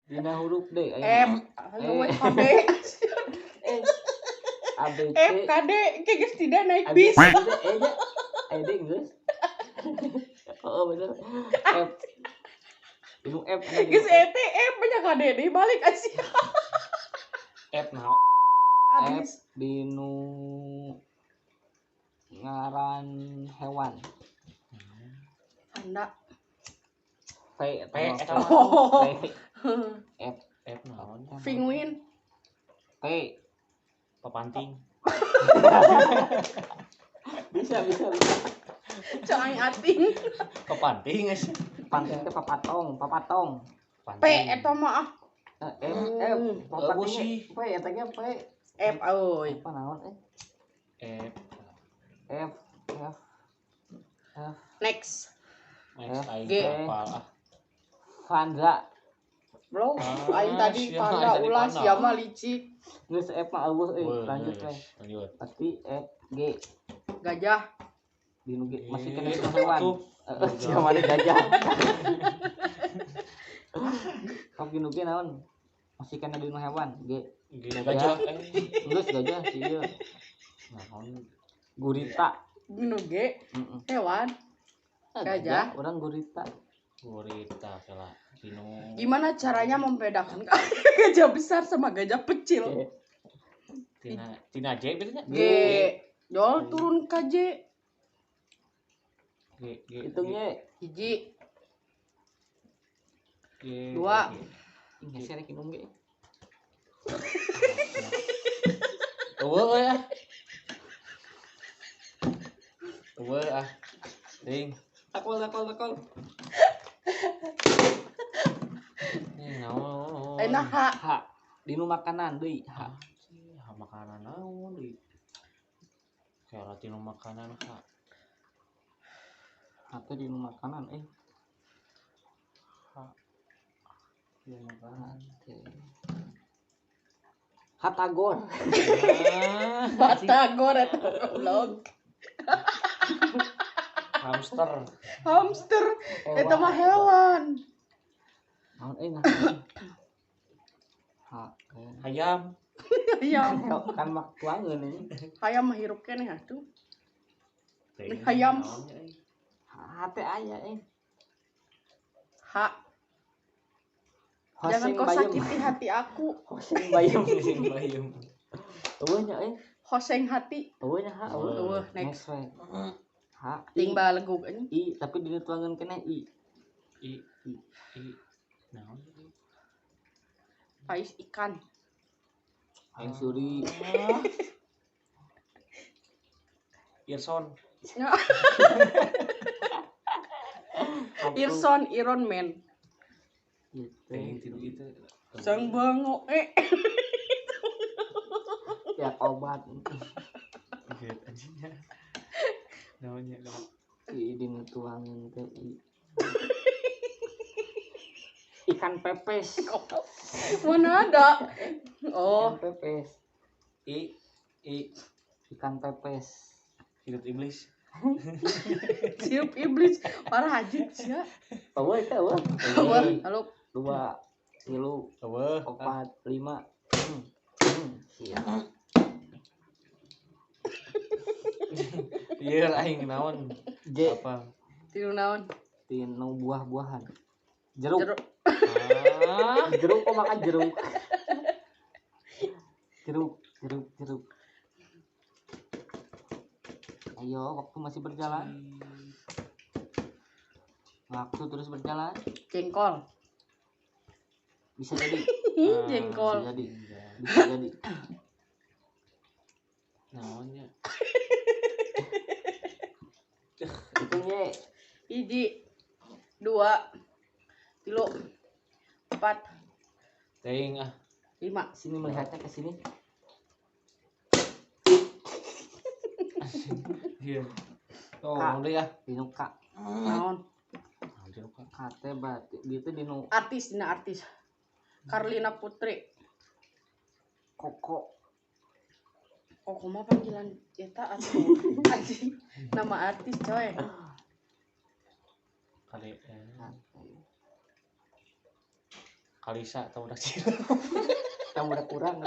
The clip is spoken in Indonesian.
Dina huruf D M KD A B C F KD kayak geus tidak naik bis. E nya D geus. Oh bener. F. Dinu F Geus ET F banyak KD deui balik Asia. F naon? Abis F dinu ngaran hewan. Panda. P eta Oh. F naon? Penguin. P Papanting. bisa. Cai ating. Papanting geus. Panting teh papatong. P eta mah F Bagus sih. P eta ge P. F euy. Apa naon F. Next. Aing G. hafal. Vandra. Bro, aing tadi sia, panda tadi ulah panda. sia mah licik. Geus F mah eueuh lanjut we. Lanjut. Pasti F G Gajah. dinu G masih kena Itu hewan. Sia mah gajah. Kok dinu G naon? Masih kena dinu hewan. G. Gajah. Geus gajah si ieu. Naon? Gunu Gurita. G hewan. Gajah. Urang gurita. Gurita salah. Dinu. Gimana caranya membedakan gajah besar sama gajah kecil? Tina J berarti G. Jol turun ke J. G. Hitungnya Hiji, G. dua. geser ke G. Eueuh ya. Eueuh ah. Ting. Takol. Naon? Enak H. H. Dinu makanan deui H. Makanan naon deui? Kayak dinu makanan H. Atau dinu makanan Dinu makanan. Hatagor. Batagor eta goblok. Hamster. Eta mah hewan. Naon nah. H. Ayam. Hayam. Kan mak tuangeun ini. Hayam mah hirup keneh atuh. Ting. Ayam. H teh aya H. Jangan kau Bayem. sakiti hati aku. Hoseng bayem. Bayam. Eueuh nya Hoseng hati. Eueuh nya H. Eueuh next. we. H. Ting balegug anjing. I tapi dinu tuangeun keneh I. I. Naon? Pais ikan. Aing suri. Irson. Irson Iron Man. Ting tilu itu. Sang bango Ya obat. Gitu anjingnya. Naonnya dong. I dinu tuangeun teh I. Ikan pepes. Mana ada? Oh, Ikan pepes. I. Ikan pepes. Hidup iblis. siup iblis. Parah anjing sia. Eueuh eta eueuh. Halo. 2 3 Eueuh. 4 5. Iya. Ieu aing naon? J. Apa? Tilu naon? Tinu buah-buahan. Jeruk. Ah. Jeruk kok makan jeruk. Jeruk. Ayo, waktu masih berjalan. Waktu terus berjalan. Jengkol. Bisa jadi. Jengkol. Bisa jadi. Naonnya? Hitungnya Hiji, 2, 3, 4, Ting ah. 5. sini melihatnya ke sini. Iya. Oh, Kak. udah ya. Dinu K. Naon? Anjir kok. K teh berarti gitu dinu Artis. Karlina Putri. Koko. Koko mah panggilan eta atuh. Anjing. Nama artis coy. Kali Nah, Kalisa atau udah Cina. kamu udah kurang